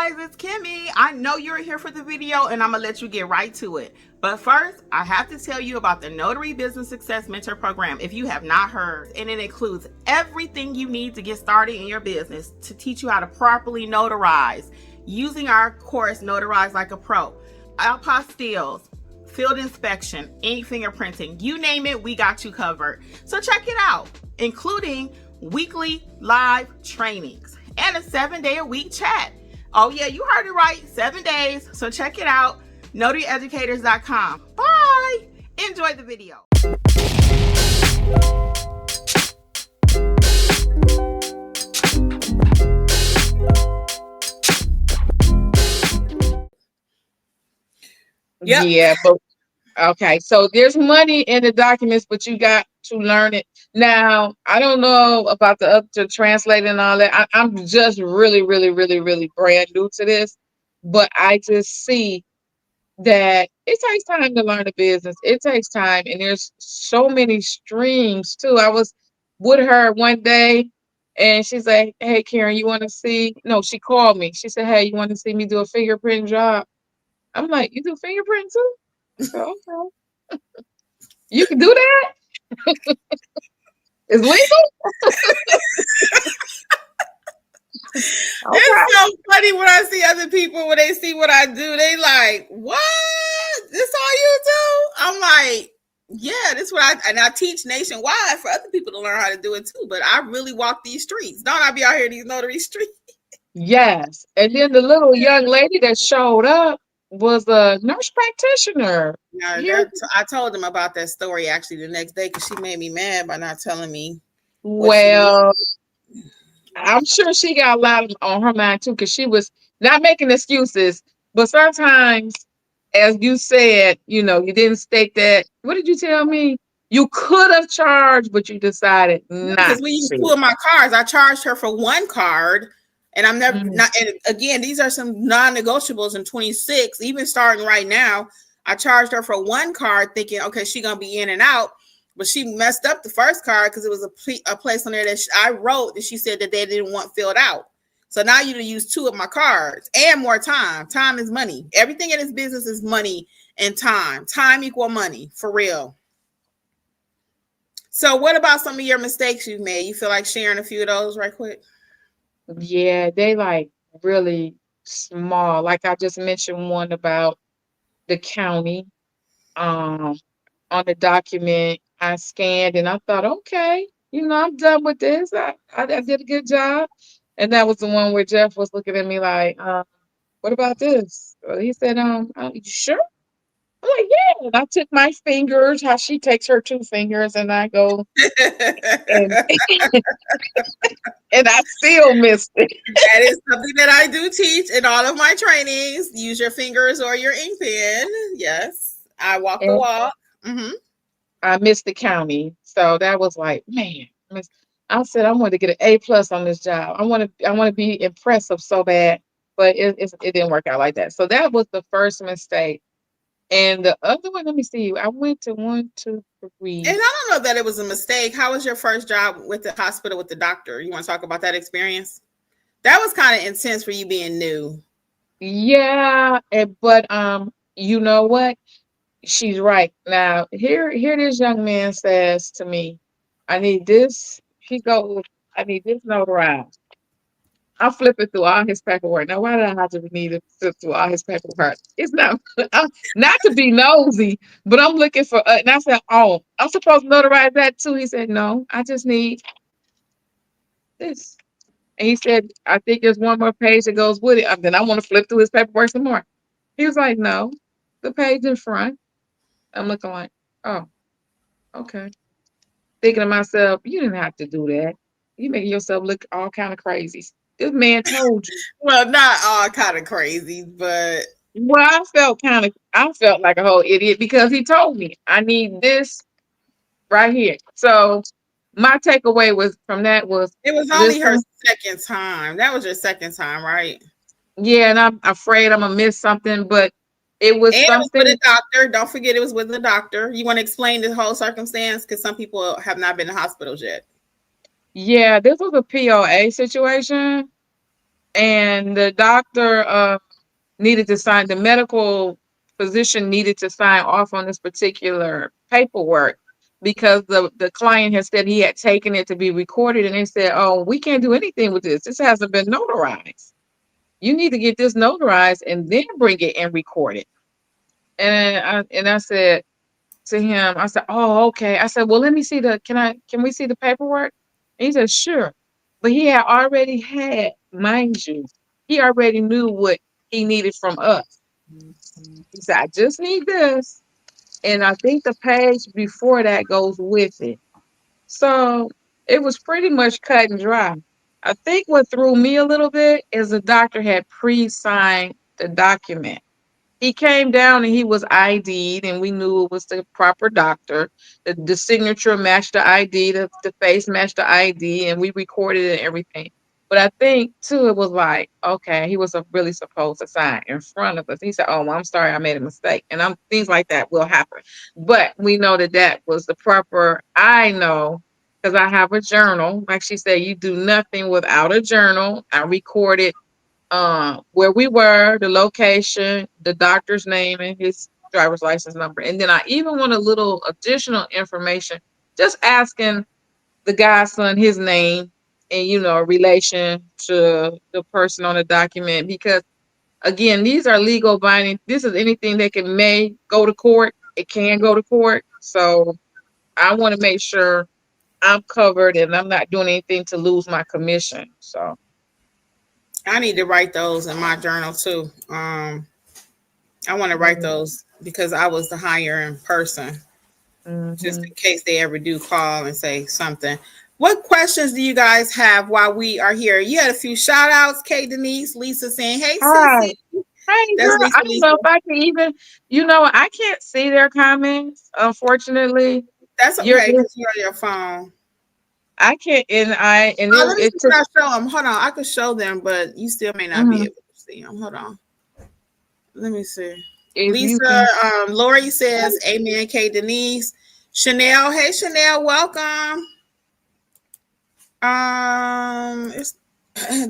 guys, it's Kimmi. I know you're here for the video and I'm gonna let you get right to it. But first, I have to tell you about the Notary Business Success Mentor Program if you have not heard. And it includes everything you need to get started in your business to teach you how to properly notarize using our course, Notarize Like a Pro. Apostilles, field inspection, ink fingerprinting, you name it, we got you covered. So check it out, including weekly live trainings and a 7-day-a-week chat. Oh yeah, you heard it right, 7 days. So check it out, notaryeducators.com. Bye. Enjoy the video. Yep. Yeah, but okay. So there's money in the documents, but you got to learn it. Now, I don't know about the translating and all that. I'm just really brand new to this, but I just see that it takes time to learn the business. It takes time, and there's so many streams too. I was with her one day, and she's like, "Hey, Karen, you want to see?" No, she called me. She said, "Hey, you want to see me do a fingerprint job?" I'm like, "You do fingerprint too?" Okay. You can do that? It's legal? Okay. It's so funny when I see other people, when they see what I do, they like, what? This all you do? I'm like, yeah, this is what I teach nationwide for other people to learn how to do it too. But I really walk these streets. Don't I be out here in these notary streets? Yes. And then the little young lady that showed up was a nurse practitioner. Yeah, I told them about that story actually the next day because she made me mad by not telling me. Well, I'm sure she got a lot on her mind too, because she was not making excuses. But sometimes, as you said, you didn't state that. What did you tell me? You could have charged, but you decided not. Because we used 2 of my cards. I charged her for 1 card. And I'm never not. And again, these are some non-negotiables in 26. Even starting right now, I charged her for 1 card, thinking, okay, she's gonna be in and out. But she messed up the first card because it was a place on there that I wrote that she said that they didn't want filled out. So now you use 2 of my cards and more time. Time is money. Everything in this business is money and time. Time equal money for real. So what about some of your mistakes you've made? You feel like sharing a few of those right quick? Yeah, they like really small. Like I just mentioned one about the county. On the document I scanned and I thought, okay, I'm done with this. I did a good job. And that was the one where Jeff was looking at me like, what about this? He said, you sure? I'm like, yeah. And I took my fingers, how she takes her 2 fingers, and I go and and I still missed it. That is something that I do teach in all of my trainings. Use your fingers or your ink pen. Yes. I walk the walk. Mm-hmm. I missed the county. So that was like, man. I said I wanted to get an A+ on this job. I want to be impressive so bad, but it didn't work out like that. So that was the first mistake. And the other one, let me see. I went to 1, 2, 3. And I don't know that it was a mistake. How was your first job with the hospital with the doctor? You want to talk about that experience? That was kind of intense for you being new. Yeah, but you know what? She's right. Now, here this young man says to me, I need this. He goes, I need this notarized. I'm flipping through all his paperwork. Now, why did I have to need to flip through all his paperwork? It's not to be nosy, but I'm looking for. And I said, "Oh, I'm supposed to notarize that too." He said, "No, I just need this." And he said, "I think there's one more page that goes with it." Then I want to flip through his paperwork some more. He was like, "No, the page in front." I'm looking like, "Oh, okay." Thinking to myself, "You didn't have to do that. You making yourself look all kind of crazy." This man told you. Well, not all kind of crazy, but Well, I felt like a whole idiot because he told me I need this right here. So my takeaway from that was it was only her second time. That was your second time, right? Yeah, and I'm afraid I'm gonna miss something, but it was and something. It was with a doctor. Don't forget, it was with the doctor. You want to explain the whole circumstance because some people have not been to hospitals yet. Yeah, this was a POA situation. and the doctor needed to sign. The medical physician needed to sign off on this particular paperwork because the client had said he had taken it to be recorded, and they said, "Oh, we can't do anything with this. This hasn't been notarized. You need to get this notarized and then bring it and record it." And I said to him, I said, "Oh, okay." I said, "Well, let me see can we see the paperwork?" And he said, "Sure." But he had already had, mind you, he already knew what he needed from us. He said, "I just need this." And I think the page before that goes with it. So it was pretty much cut and dry. I think what threw me a little bit is the doctor had pre-signed the document. He came down and he was ID'd, and we knew it was the proper doctor. The signature matched the ID, the face matched the ID, and we recorded it and everything. But I think too, it was like, okay, he was really supposed to sign in front of us. He said, "Oh, well, I'm sorry, I made a mistake," and things like that will happen. But we know that that was the proper. I know because I have a journal. Like she said, you do nothing without a journal. I recorded where we were, the location, the doctor's name, and his driver's license number. And then I even want a little additional information, just asking the godson his name and, relation to the person on the document. Because again, these are legal binding. This is anything that may go to court. It can go to court. So I want to make sure I'm covered and I'm not doing anything to lose my commission. So. I need to write those in my journal too. I want to write those because I was the hiring person, just Mm-hmm. in case they ever do call and say something. What questions do you guys have while we are here? You had a few shout outs, Kay Denise, Lisa saying, "Hey, Hi. Sissy." Hey, That's girl, Lisa. I don't Lisa. know if I can even, I can't see their comments, unfortunately. That's You're okay just, because you're on your phone. I can't, and Oh, let me see. it Can took, I show them? Hold on. I could show them, but you still may not be mhm, able to see them. Hold on. Let me see. if you Lisa, can. Lori says, "Amen." Kay Denise, Chanel. Hey, Chanel. Welcome. It's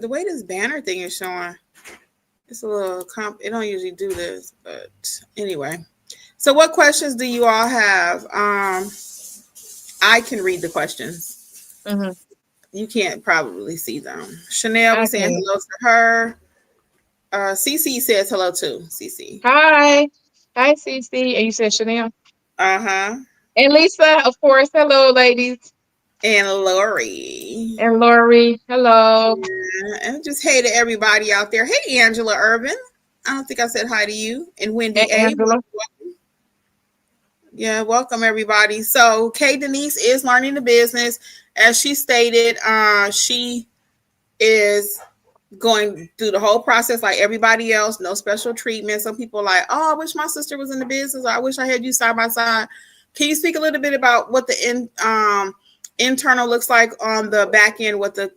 the way this banner thing is showing. It's a little It don't usually do this, but anyway. So, what questions do you all have? I can read the questions. Mhm, You can't probably see them. Chanel, we I saying can. hello to her. CC says hello too. CC. Hi. Hi, Cece. And you said Chanel. Uh huh. And Lisa, of course. Hello, ladies. And Lori. And Lori. Hello. Yeah. And just hey to everybody out there. Hey, Angela Urban. I don't think I said hi to you. And And Wendy A. Angela. Yeah, welcome everybody. So Kay Denise is learning the business. As she stated, she is going through the whole process like everybody else, no special treatment. Some people are like, oh, I wish my sister was in the business. Or, I wish I had you side by side. Can you speak a little bit about what the internal looks like on the back end with the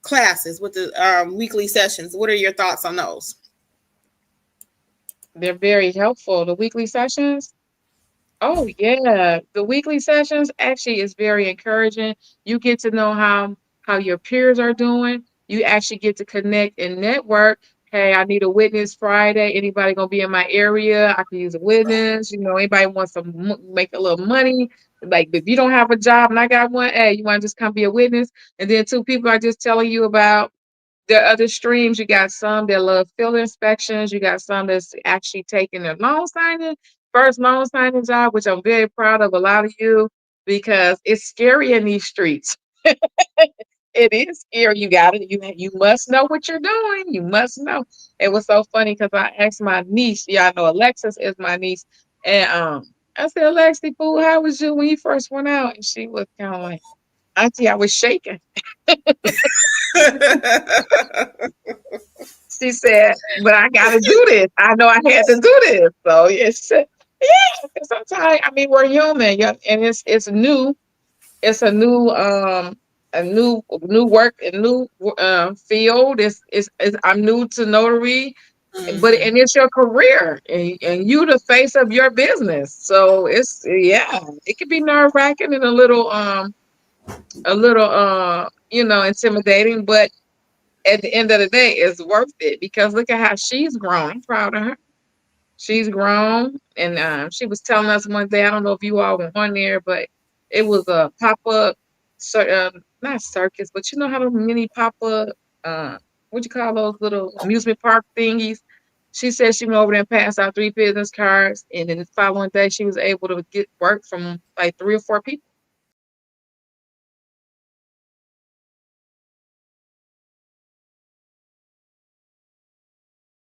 classes, with the weekly sessions? What are your thoughts on those? They're very helpful. The weekly sessions. Oh yeah, the weekly sessions actually is very encouraging. You get to know how your peers are doing. You actually get to connect and network. Hey, I need a witness Friday. Anybody gonna be in my area? I can use a witness. Anybody wants to make a little money? Like if you don't have a job and I got one, hey, you want to just come be a witness? And then two people are just telling you about there are other streams. You got some that love field inspections. You got some that's actually taking their loan signing, first loan signing job, which I'm very proud of a lot of you because it's scary in these streets. It is scary. You got it. You must know what you're doing. You must know. It was so funny because I asked my niece. Yeah, I know Alexis is my niece, and I said, "Alexi, boo, how was you when you first went out?" And she was kind of like, "Auntie, I was shaking." She said, "But I got to do this. I know I had to do this." So yeah, she said, "Yeah." 'Cause sometimes, I mean, we're human, yeah, and it's new. It's a new work, a new field. It's I'm new to notary, but Mhm. and it's your career, and you the face of your business. So it's yeah, it can be nerve wracking and a little intimidating, but at the end of the day, it's worth it because look at how she's grown. I'm proud of her. She's grown, and she was telling us one day. I don't know if you all were on there, but it was a pop up, not circus, but you know how the mini pop up, what you call those little amusement park thingies. She said she went over there and passed out 3 business cards, and then the following day she was able to get work from like 3 or 4 people.